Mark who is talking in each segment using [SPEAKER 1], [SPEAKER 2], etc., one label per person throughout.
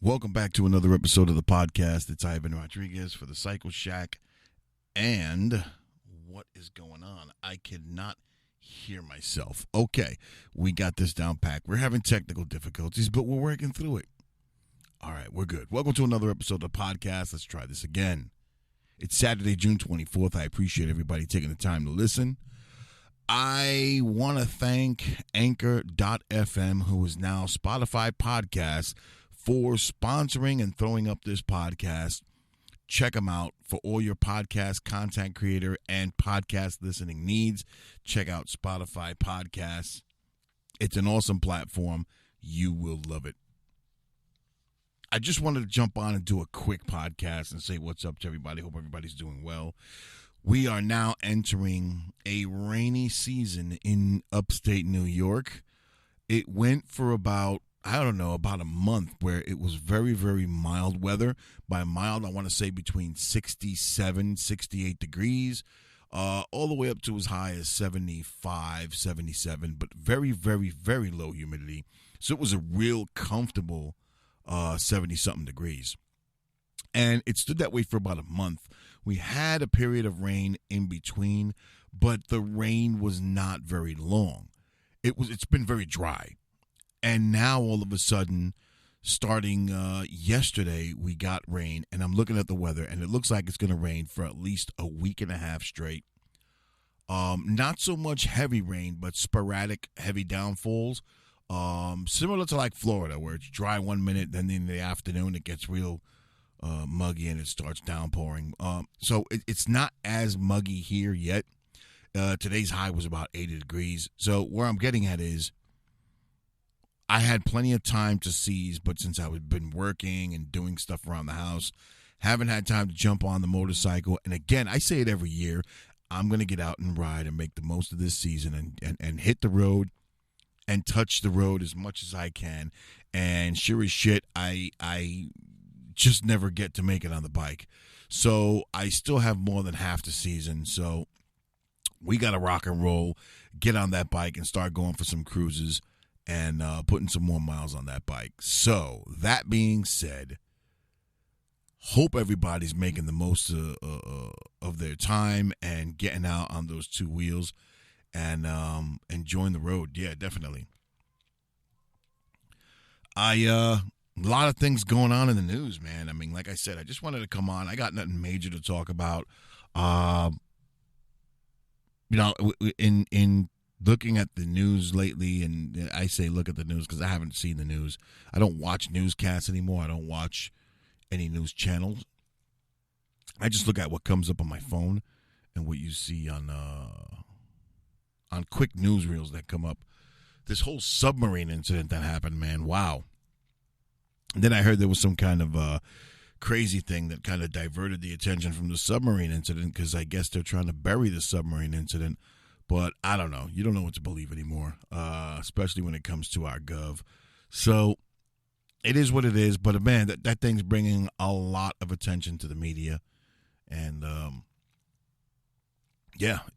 [SPEAKER 1] Welcome back to another episode of the podcast. It's Ivan Rodriguez for the Cycle Shack. And what is going on? I cannot hear myself. Okay, we got this down packed. We're having technical difficulties, but we're working through it. All right, we're good. Welcome to another episode of the podcast. Let's try this again. It's Saturday, June 24th. I appreciate everybody taking the time to listen. I want to thank Anchor.fm, who is now Spotify Podcast, for sponsoring and throwing up this podcast. Check them out for all your podcast content creator and podcast listening needs. Check out Spotify Podcasts. It's an awesome platform. You will love it. I just wanted to jump on and do a quick podcast and say what's up to everybody. Hope everybody's doing well. We are now entering a rainy season in upstate New York. It went for about a month where it was very, very mild weather. By mild, I want to say between 67, 68 degrees, all the way up to as high as 75, 77, but very, very, very low humidity. So it was a real comfortable 70-something degrees. And it stood that way for about a month. We had a period of rain in between, but the rain was not very long. It's been very dry. And now, all of a sudden, starting yesterday, we got rain. And I'm looking at the weather, and it looks like it's going to rain for at least a week and a half straight. Not so much heavy rain, but sporadic heavy downfalls. Similar to like Florida, where it's dry one minute, then in the afternoon it gets real muggy and it starts downpouring. So it's not as muggy here yet. Today's high was about 80 degrees. So where I'm getting at is, I had plenty of time to seize, but since I've been working and doing stuff around the house, haven't had time to jump on the motorcycle. And again, I say it every year, I'm going to get out and ride and make the most of this season and hit the road and touch the road as much as I can. And sure as shit, I just never get to make it on the bike. So I still have more than half the season. So we got to rock and roll, get on that bike and start going for some cruises and putting some more miles on that bike. So, that being said, hope everybody's making the most of their time and getting out on those two wheels and enjoying the road. Yeah, definitely. A lot of things going on in the news, man. I mean, like I said, I just wanted to come on. I got nothing major to talk about. In looking at the news lately, and I say look at the news because I haven't seen the news. I don't watch newscasts anymore. I don't watch any news channels. I just look at what comes up on my phone and what you see on quick newsreels that come up. This whole submarine incident that happened, man, wow. And then I heard there was some kind of crazy thing that kind of diverted the attention from the submarine incident because I guess they're trying to bury the submarine incident. But I don't know. You don't know what to believe anymore, especially when it comes to our gov. So it is what it is. But, man, that thing's bringing a lot of attention to the media. And,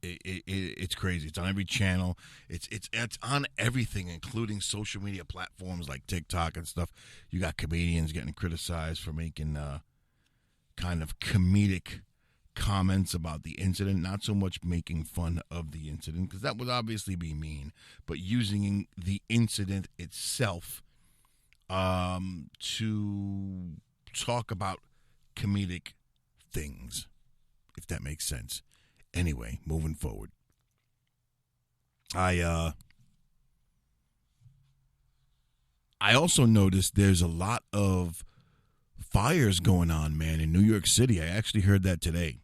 [SPEAKER 1] it's crazy. It's on every channel. It's on everything, including social media platforms like TikTok and stuff. You got comedians getting criticized for making kind of comedic comments about the incident, not so much making fun of the incident, because that would obviously be mean, but using the incident itself to talk about comedic things, if that makes sense. Anyway, moving forward. I also noticed there's a lot of fires going on, man, in New York City. I actually heard that today.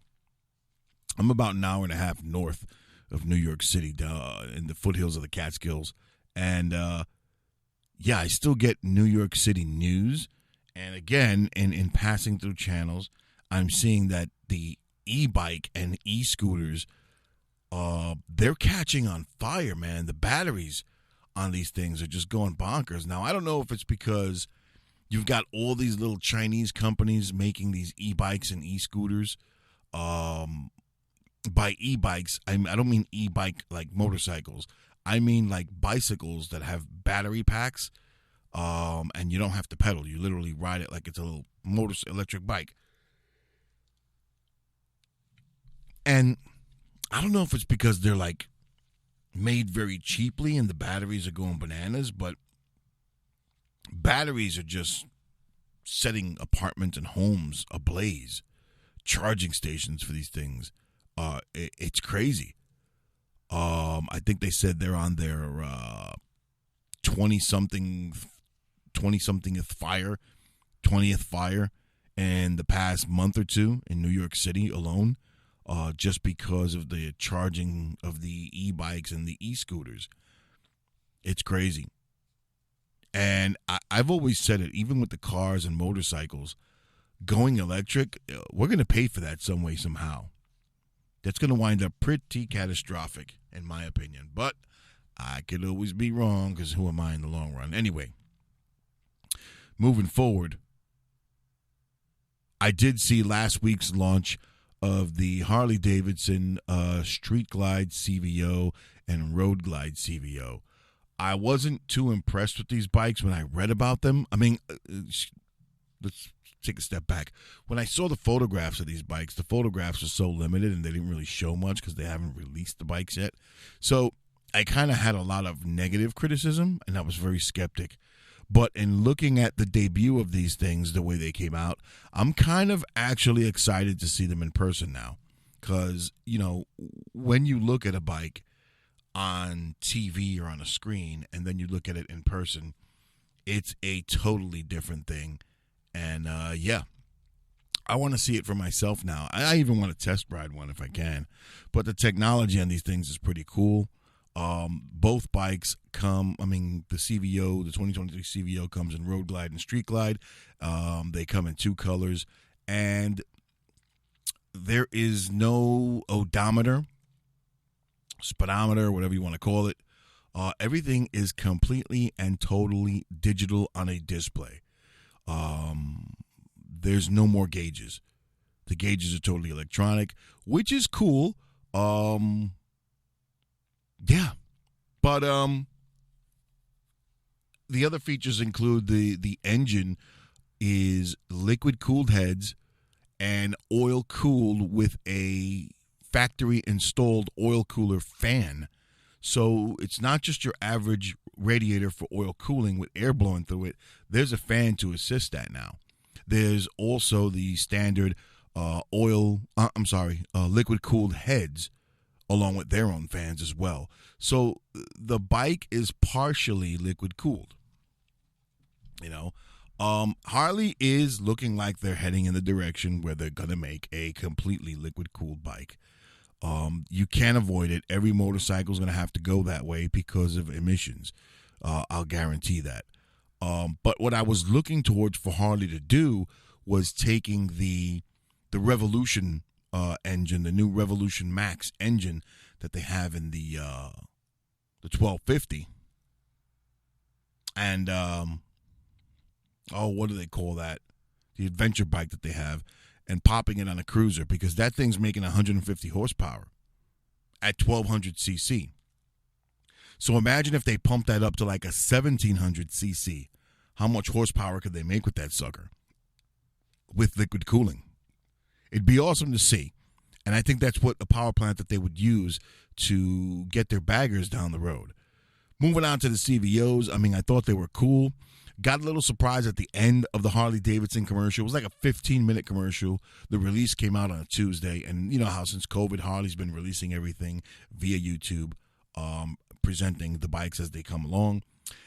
[SPEAKER 1] I'm about an hour and a half north of New York City, in the foothills of the Catskills. And, I still get New York City news. And again, in passing through channels, I'm seeing that the e-bike and e-scooters, they're catching on fire, man. The batteries on these things are just going bonkers. Now, I don't know if it's because you've got all these little Chinese companies making these e-bikes and e-scooters. By e-bikes, I don't mean e-bike like motorcycles. I mean like bicycles that have battery packs. and you don't have to pedal. You literally ride it like it's a little electric bike. And I don't know if it's because they're like made very cheaply and the batteries are going bananas, but batteries are just setting apartments and homes ablaze. Charging stations for these things, it's crazy. I think they said they're on their 20-somethingth fire in the past month or two in New York City alone, just because of the charging of the e-bikes and the e-scooters. It's crazy. And I've always said it, even with the cars and motorcycles, going electric, we're going to pay for that some way, somehow. That's going to wind up pretty catastrophic, in my opinion. But I could always be wrong, because who am I in the long run? Anyway, moving forward, I did see last week's launch of the Harley-Davidson Street Glide CVO and Road Glide CVO. I wasn't too impressed with these bikes when I read about them. I mean, let's take a step back. When I saw the photographs of these bikes, the photographs are so limited and they didn't really show much because they haven't released the bikes yet. So I kind of had a lot of negative criticism, and I was very skeptic. But in looking at the debut of these things, the way they came out, I'm kind of actually excited to see them in person now. Because, you know, when you look at a bike on TV or on a screen and then you look at it in person, it's a totally different thing. And, yeah, I want to see it for myself now. I even want to test ride one if I can. But the technology on these things is pretty cool. Both bikes come, the CVO, the 2023 CVO comes in Road Glide and Street Glide. They come in two colors. And there is no odometer, speedometer, whatever you want to call it. Everything is completely and totally digital on a display. There's no more gauges. The gauges are totally electronic, which is cool. Yeah. But the other features include the engine is liquid cooled heads and oil cooled with a factory installed oil cooler fan. So it's not just your average radiator for oil cooling with air blowing through it. There's a fan to assist that now. There's also the standard liquid cooled heads along with their own fans as well. So the bike is partially liquid cooled. You know, Harley is looking like they're heading in the direction where they're going to make a completely liquid cooled bike. You can't avoid it. Every motorcycle is going to have to go that way because of emissions. I'll guarantee that. But what I was looking towards for Harley to do was taking the Revolution engine, the new Revolution Max engine that they have in the 1250, and what do they call that? The adventure bike that they have, and popping it on a cruiser, because that thing's making 150 horsepower at 1200 cc. So imagine if they pumped that up to like a 1700 cc. How much horsepower could they make with that sucker with liquid cooling? It'd be awesome to see. And I think that's what a power plant that they would use to get their baggers down the road. Moving on to the CVOs, I thought they were cool. Got a little surprised at the end of the Harley-Davidson commercial. It was like a 15-minute commercial. The release came out on a Tuesday. And you know how since COVID, Harley's been releasing everything via YouTube, presenting the bikes as they come along.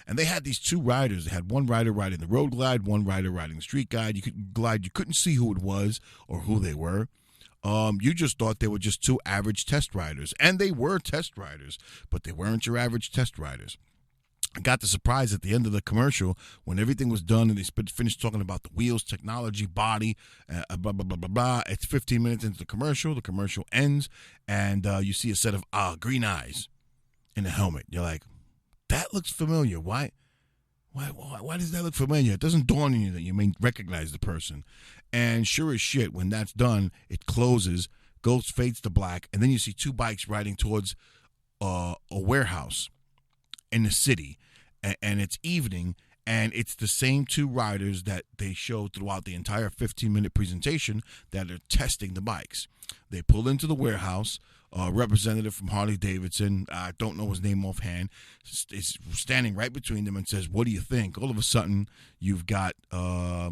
[SPEAKER 1] And they had these two riders. They had one rider riding the Road Glide, one rider riding the Street Glide. You couldn't see who it was or who they were. You just thought they were just two average test riders. And they were test riders, but they weren't your average test riders. I got the surprise at the end of the commercial when everything was done and they finished talking about the wheels, technology, body, blah, blah, blah, blah, blah. It's 15 minutes into the commercial. The commercial ends, and you see a set of green eyes in the helmet. You're like, that looks familiar. Why does that look familiar? It doesn't dawn on you that you may recognize the person. And sure as shit, when that's done, it closes, fades to black, and then you see two bikes riding towards a warehouse in the city, and it's evening, And it's the same two riders that they show throughout the entire 15-minute presentation that are testing the bikes. They pull into the warehouse. A representative from Harley-Davidson, I don't know his name offhand, is standing right between them and says, "What do you think?" All of a sudden, you've got, I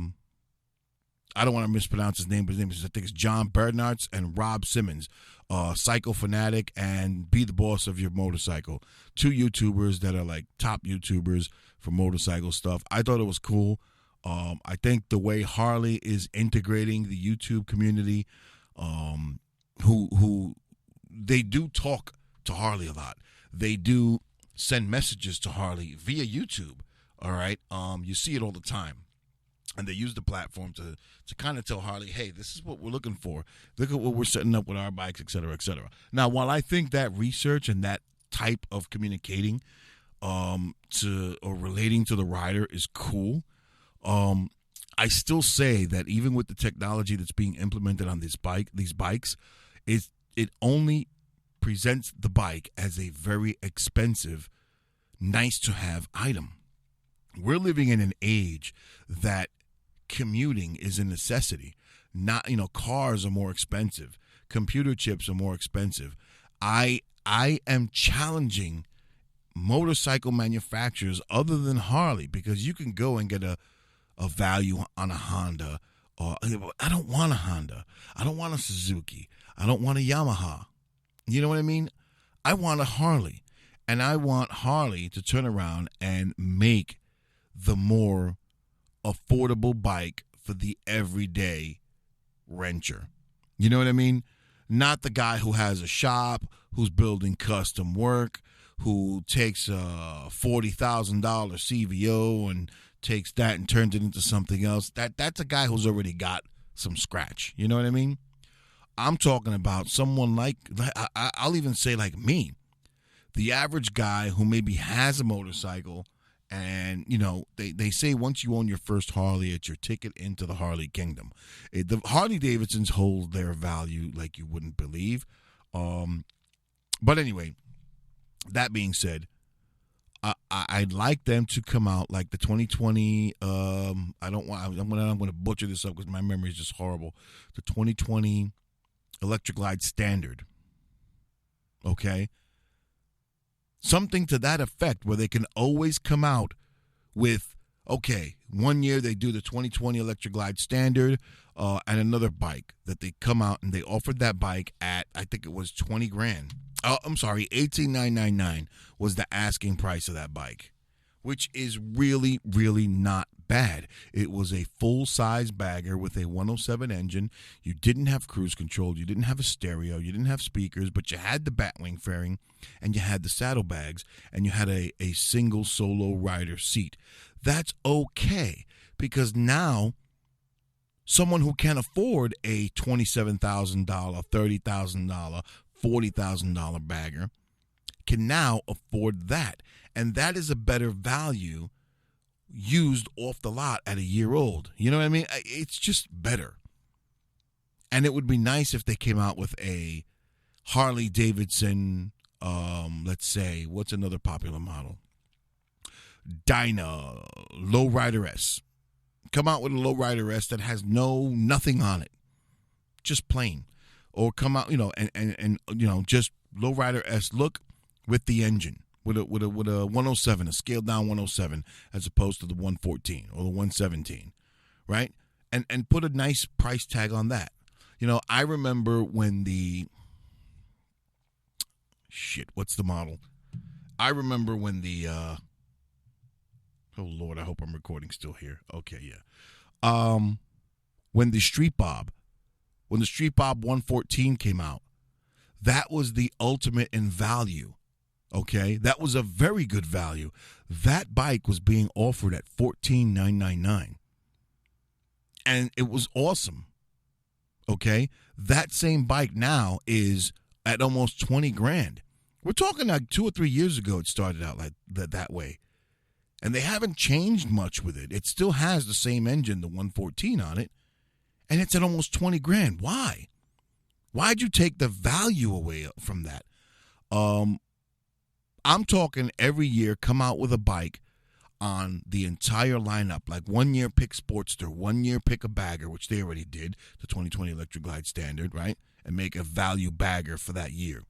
[SPEAKER 1] don't want to mispronounce his name, but his name is, I think it's John Bernards and Rob Simmons, Cycle Fanatic and Be the Boss of Your Motorcycle. Two YouTubers that are like top YouTubers for motorcycle stuff. I thought it was cool. I think the way Harley is integrating the YouTube community, who they do talk to Harley a lot. They do send messages to Harley via YouTube. All right. You see it all the time. And they use the platform to kind of tell Harley, hey, this is what we're looking for. Look at what we're setting up with our bikes, et cetera, et cetera. Now, while I think that research and that type of communicating to or relating to the rider is cool, I still say that even with the technology that's being implemented on these bikes, it only presents the bike as a very expensive, nice-to-have item. We're living in an age that commuting is a necessity. Not, cars are more expensive. Computer chips are more expensive. I am challenging motorcycle manufacturers other than Harley, because you can go and get a value on a Honda. Or I don't want a Honda. I don't want a Suzuki. I don't want a Yamaha. You know what I mean? I want a Harley. And I want Harley to turn around and make the more affordable bike for the everyday renter. You know what I mean? Not the guy who has a shop, who's building custom work, who takes a $40,000 CVO and takes that and turns it into something else. That's a guy who's already got some scratch. You know what I mean? I'm talking about someone like I'll even say like me, the average guy who maybe has a motorcycle, and they say once you own your first Harley, it's your ticket into the Harley kingdom. The Harley-Davidsons hold their value like you wouldn't believe. But anyway, that being said, I'd like them to come out like the 2020. I'm going to butcher this up because my memory is just horrible. The 2020 Electric Glide Standard. Okay. Something to that effect where they can always come out with, okay, one year they do the 2020 Electric Glide Standard and another bike that they come out and they offered that bike at, I think it was $20,000. I'm sorry, $18,999 was the asking price of that bike, which is really, really not bad. It was a full-size bagger with a 107 engine. You didn't have cruise control. You didn't have a stereo. You didn't have speakers, but you had the Batwing fairing, and you had the saddlebags, and you had a single solo rider seat. That's okay, because now someone who can afford a $27,000, $30,000, $40,000 bagger can now afford that. And that is a better value used off the lot at a year old. You know what I mean? It's just better. And it would be nice if they came out with a Harley-Davidson, let's say, what's another popular model? Dyna Lowrider S. Come out with a Lowrider S that has nothing on it. Just plain. Or come out, and just Lowrider S look with the engine. With a 107, a scaled down 107, as opposed to the 114 or the 117, right? And put a nice price tag on that. I remember when what's the model? I remember when oh Lord, I hope I'm recording still here. Okay, yeah. When the Street Bob 114 came out, that was the ultimate in value. Okay, that was a very good value. That bike was being offered at $14,999, and it was awesome. Okay, that same bike now is at almost $20,000. We're talking like 2 or 3 years ago. It started out like that way, and they haven't changed much with it. It still has the same engine, the 114 on it, and it's at almost $20,000. Why? Why'd you take the value away from that? I'm talking every year come out with a bike on the entire lineup, like 1 year pick Sportster, 1 year pick a bagger, which they already did, the 2020 Electric Glide Standard, right? And make a value bagger for that year.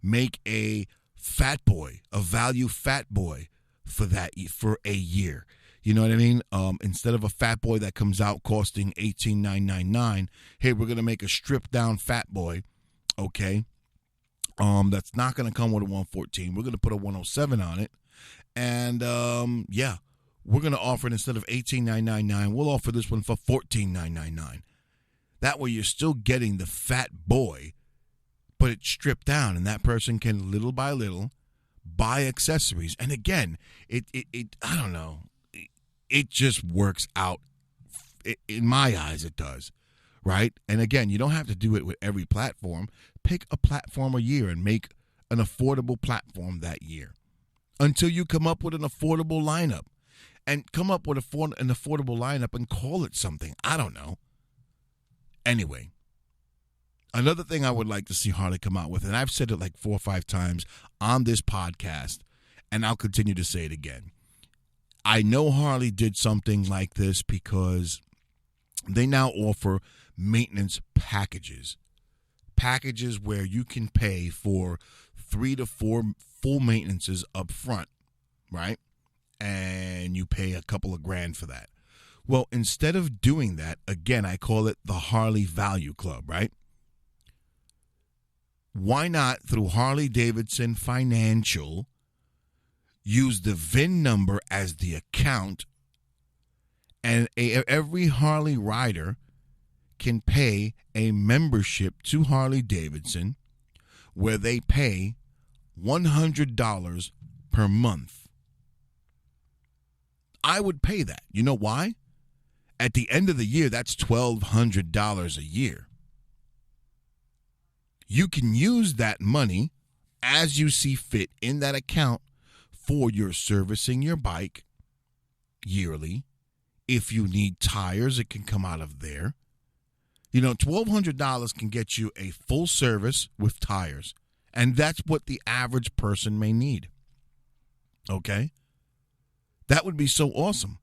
[SPEAKER 1] Make a fat boy, a value fat boy for a year. You know what I mean? Instead of a fat boy that comes out costing $18,999, hey, we're gonna make a stripped down fat boy, okay? That's not gonna come with a 114. We're gonna put a 107 on it, and we're gonna offer it instead of $18,999. We'll offer this one for $14,999. That way, you're still getting the fat boy, but it's stripped down, and that person can little by little buy accessories. And again, it I don't know. It just works out. In my eyes, it does, right? And again, you don't have to do it with every platform. Pick a platform a year and make an affordable platform that year until you come up with an affordable lineup. And come up with an affordable lineup and call it something. I don't know. Anyway, another thing I would like to see Harley come out with, and I've said it like 4 or 5 times on this podcast, and I'll continue to say it again. I know Harley did something like this because they now offer maintenance packages. Packages where you can pay for 3 to 4 full maintenances up front, right? And you pay a couple of grand for that. Well, instead of doing that, again, I call it the Harley Value Club, right? Why not, through Harley-Davidson Financial, use the VIN number as the account, and every Harley rider can pay a membership to Harley-Davidson where they pay $100 per month. I would pay that. You know why? At the end of the year, that's $1,200 a year. You can use that money as you see fit in that account for your servicing your bike yearly. If you need tires, it can come out of there. You know, $1,200 can get you a full service with tires. And that's what the average person may need. Okay? That would be so awesome.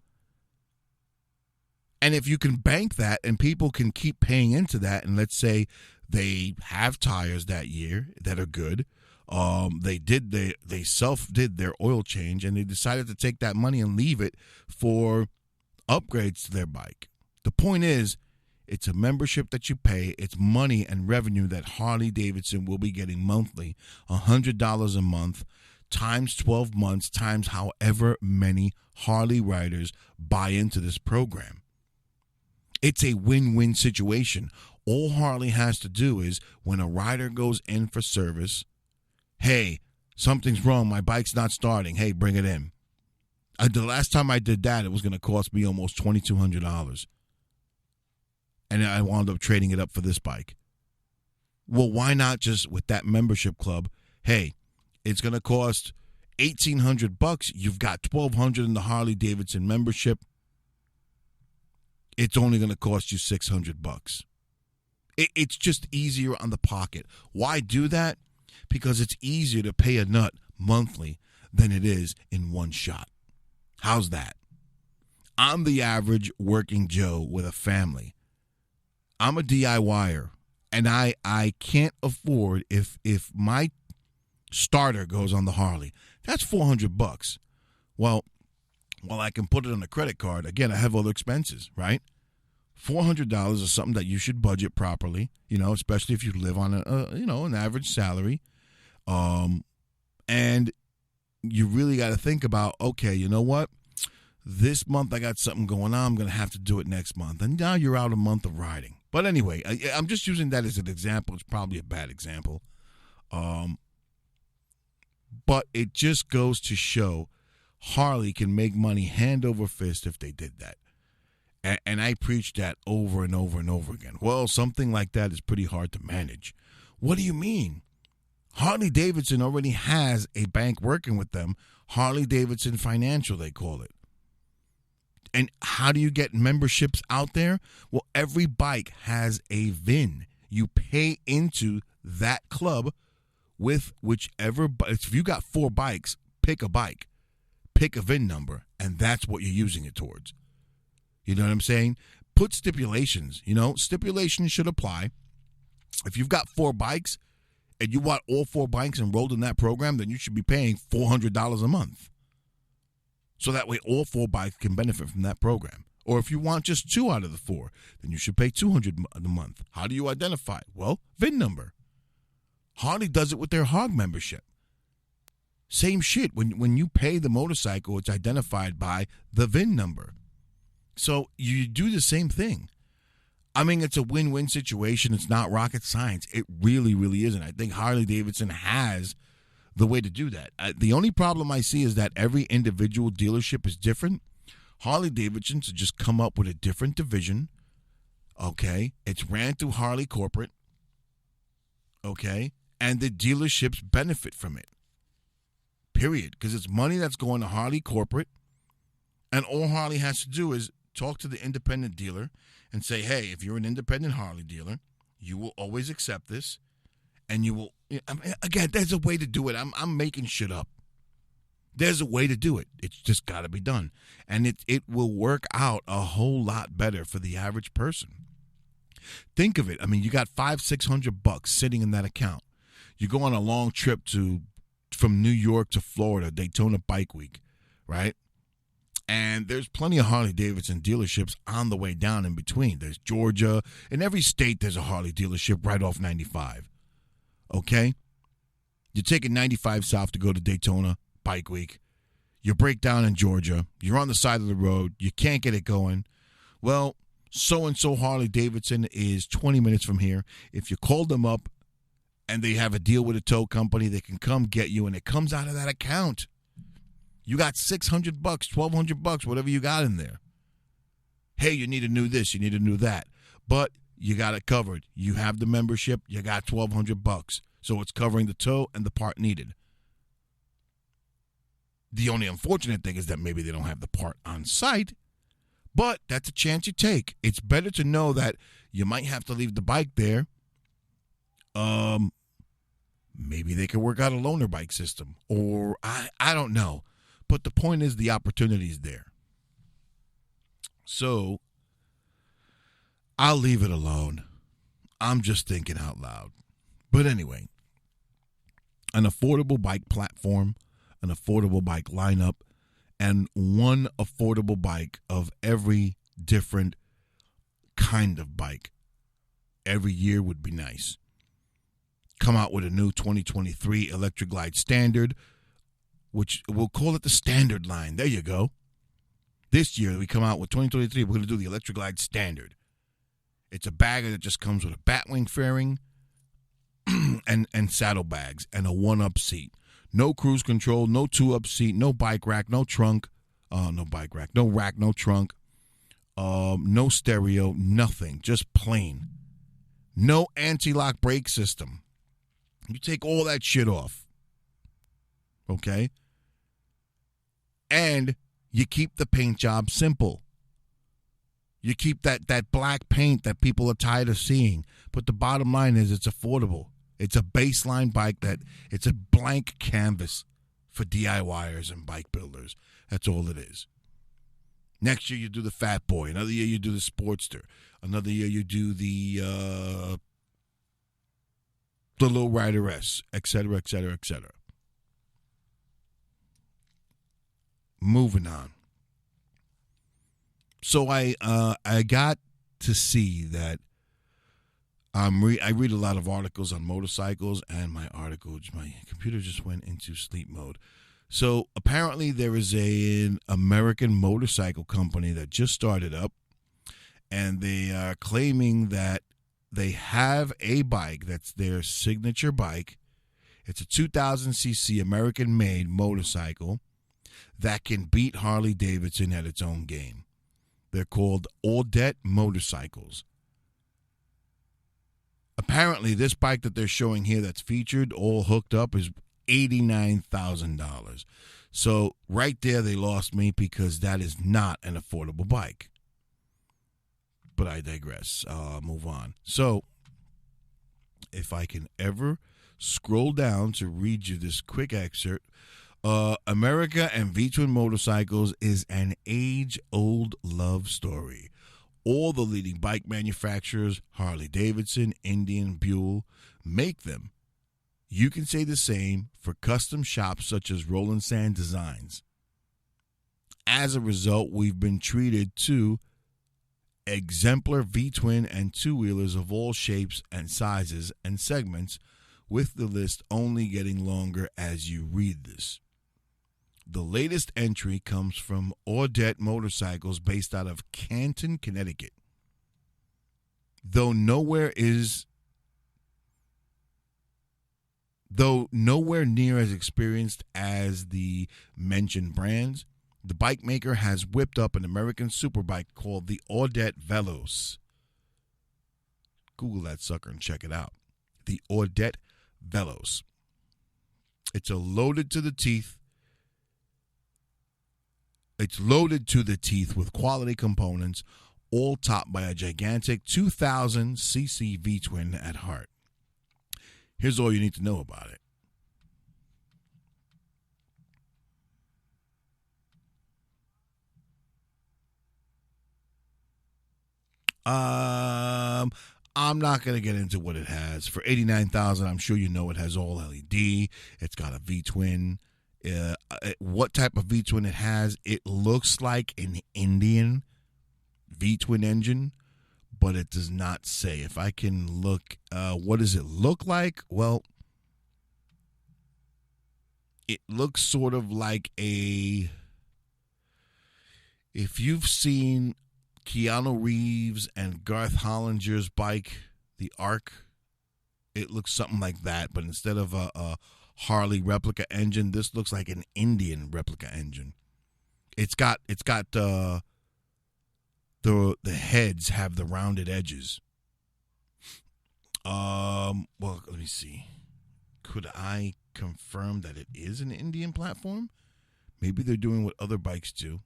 [SPEAKER 1] And if you can bank that and people can keep paying into that, and let's say they have tires that year that are good, they self-did their oil change, and they decided to take that money and leave it for upgrades to their bike. The point is, it's a membership that you pay. It's money and revenue that Harley-Davidson will be getting monthly, $100 a month, times 12 months, times however many Harley riders buy into this program. It's a win-win situation. All Harley has to do is, when a rider goes in for service, hey, something's wrong, my bike's not starting, hey, bring it in. The last time I did that, it was going to cost me almost $2,200. And I wound up trading it up for this bike. Well, why not just with that membership club, hey, it's going to cost $1,800. You've got $1,200 in the Harley-Davidson membership. It's only going to cost you $600. It's just easier on the pocket. Why do that? Because it's easier to pay a nut monthly than it is in one shot. How's that? I'm the average working Joe with a family. I'm a DIYer, and I can't afford, if my starter goes on the Harley, that's $400. Well, I can put it on a credit card. Again, I have other expenses, right? $400 is something that you should budget properly, especially if you live on an average salary. And you really got to think about, okay, you know what? This month I got something going on. I'm going to have to do it next month. And now you're out a month of riding. But anyway, I'm just using that as an example. It's probably a bad example. But it just goes to show Harley can make money hand over fist if they did that. And I preach that over and over and over again. Well, something like that is pretty hard to manage. What do you mean? Harley-Davidson already has a bank working with them. Harley-Davidson Financial, they call it. And how do you get memberships out there? Well, every bike has a VIN. You pay into that club with whichever. If you got 4 bikes, pick a bike. pick a VIN number, and that's what you're using it towards. You know what I'm saying? Put stipulations. Stipulations should apply. If you've got 4 bikes and you want all 4 bikes enrolled in that program, then you should be paying $400 a month. So that way all 4 bikes can benefit from that program. Or if you want just 2 out of the 4, then you should pay $200 a month. How do you identify? Well, VIN number. Harley does it with their hog membership. Same shit. When you pay the motorcycle, it's identified by the VIN number. So you do the same thing. I mean, it's a win-win situation. It's not rocket science. It really, really isn't. I think Harley-Davidson has the way to do that. The only problem I see is that every individual dealership is different. Harley-Davidson should just come up with a different division. Okay? It's ran through Harley Corporate. Okay? And the dealerships benefit from it. Period. Because it's money that's going to Harley Corporate. And all Harley has to do is talk to the independent dealer and say, hey, if you're an independent Harley dealer, you will always accept this. And you will, again, there's a way to do it. I'm making shit up. There's a way to do it. It's just got to be done. And it will work out a whole lot better for the average person. Think of it. I mean, you got $500-600 sitting in that account. You go on a long trip from New York to Florida, Daytona Bike Week, right? And there's plenty of Harley-Davidson dealerships on the way down in between. There's Georgia. In every state, there's a Harley dealership right off 95. Okay? You're taking 95 south to go to Daytona Bike Week. You break down in Georgia. You're on the side of the road. You can't get it going. Well, so-and-so Harley-Davidson is 20 minutes from here. If you call them up and they have a deal with a tow company, they can come get you, and it comes out of that account. You got $600, $1,200, whatever you got in there. Hey, you need to know this, you need to know that. But you got it covered. You have the membership, you got $1,200. So it's covering the tow and the part needed. The only unfortunate thing is that maybe they don't have the part on site, but that's a chance you take. It's better to know that you might have to leave the bike there. Maybe they can work out a loaner bike system, or I don't know. But the point is the opportunity is there. So I'll leave it alone. I'm just thinking out loud. But anyway, an affordable bike platform, an affordable bike lineup, and one affordable bike of every different kind of bike every year would be nice. Come out with a new 2023 Electric Glide Standard, which we'll call it the Standard line. There you go. This year we come out with 2023, we're going to do the Electric Glide Standard. It's a bagger that just comes with a batwing fairing and saddlebags and a one-up seat. No cruise control, no two-up seat, no bike rack, no trunk. No bike rack, no rack, no trunk. No stereo, nothing. Just plain. No anti-lock brake system. You take all that shit off. Okay? And you keep the paint job simple. You keep that black paint that people are tired of seeing. But the bottom line is it's affordable. It's a baseline bike it's a blank canvas for DIYers and bike builders. That's all it is. Next year you do the Fat Boy. Another year you do the Sportster. Another year you do the Low Rider S, etc., etc., etc. Moving on. So I got to see that I read a lot of articles on motorcycles, and my computer just went into sleep mode. So apparently there is an American motorcycle company that just started up, and they are claiming that they have a bike that's their signature bike. It's a 2,000cc American-made motorcycle that can beat Harley-Davidson at its own game. They're called Audette motorcycles. Apparently, this bike that they're showing here that's featured, all hooked up, is $89,000. So right there, they lost me because that is not an affordable bike. But I digress. I'll move on. So if I can ever scroll down to read you this quick excerpt America and V-twin motorcycles is an age-old love story. All the leading bike manufacturers, Harley-Davidson, Indian, Buell, make them. You can say the same for custom shops such as Roland Sand Designs. As a result, we've been treated to exemplar V-twin and two-wheelers of all shapes and sizes and segments, with the list only getting longer as you read this. The latest entry comes from Audette Motorcycles based out of Canton, Connecticut. Though nowhere near as experienced as the mentioned brands, the bike maker has whipped up an American superbike called the Audette Veloce. Google that sucker and check it out. The Audette Veloce. It's loaded to the teeth with quality components, all topped by a gigantic 2,000cc V-twin at heart. Here's all you need to know about it. I'm not going to get into what it has. For $89,000, I'm sure you know it has all LED. It's got a V-twin. What type of V-twin it has? It looks like an Indian V-twin engine, but it does not say. If I can look, what does it look like? Well, it looks sort of like if you've seen Keanu Reeves and Garth Hollinger's bike, the Arc, it looks something like that, but instead of a Harley replica engine, this looks like an Indian replica engine. It's got the heads have the rounded edges. Well, let me see. Could I confirm that it is an Indian platform? Maybe they're doing what other bikes do.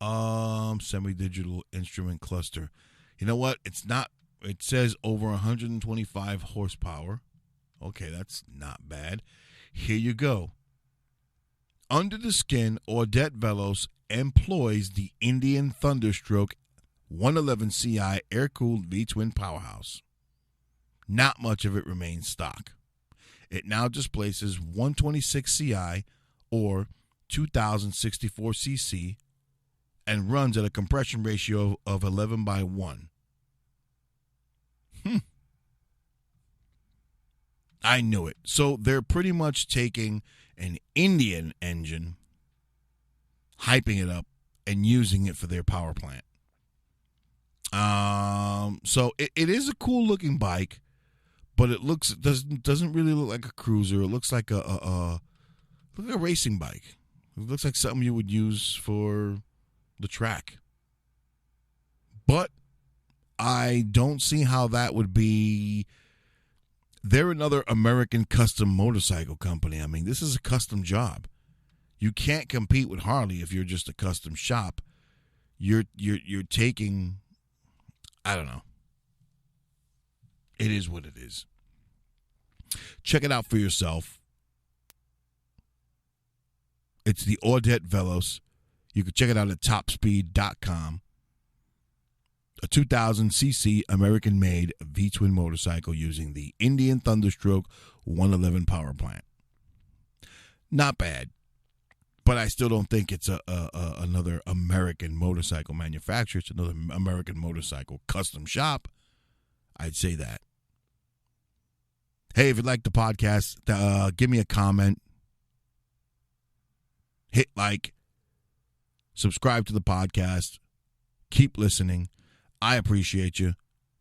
[SPEAKER 1] Semi-digital instrument cluster. You know what? It's not. It says over 125 horsepower. Okay, that's not bad. Here you go. Under the skin, Audette Veloce employs the Indian Thunderstroke 111 CI air-cooled V-twin powerhouse. Not much of it remains stock. It now displaces 126 CI or 2,064 cc and runs at a compression ratio of 11:1. I knew it. So they're pretty much taking an Indian engine, hyping it up, and using it for their power plant. So it is a cool looking bike, but it doesn't really look like a cruiser. It looks like a racing bike. It looks like something you would use for the track. But I don't see how that would be. They're another American custom motorcycle company. I mean, this is a custom job. You can't compete with Harley if you're just a custom shop. You're taking, I don't know. It is what it is. Check it out for yourself. It's the Audette Veloce. You can check it out at topspeed.com. A 2,000cc American-made V-twin motorcycle using the Indian Thunderstroke 111 power plant. Not bad, but I still don't think it's another American motorcycle manufacturer. It's another American motorcycle custom shop. I'd say that. Hey, if you like the podcast, give me a comment. Hit like. Subscribe to the podcast. Keep listening. I appreciate you.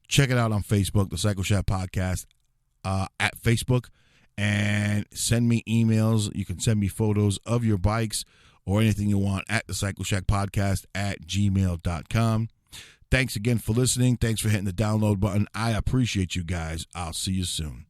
[SPEAKER 1] Check it out on Facebook, the Cycle Shack Podcast, at Facebook, and send me emails. You can send me photos of your bikes or anything you want at the Cycle Shack Podcast at gmail.com. Thanks again for listening. Thanks for hitting the download button. I appreciate you guys. I'll see you soon.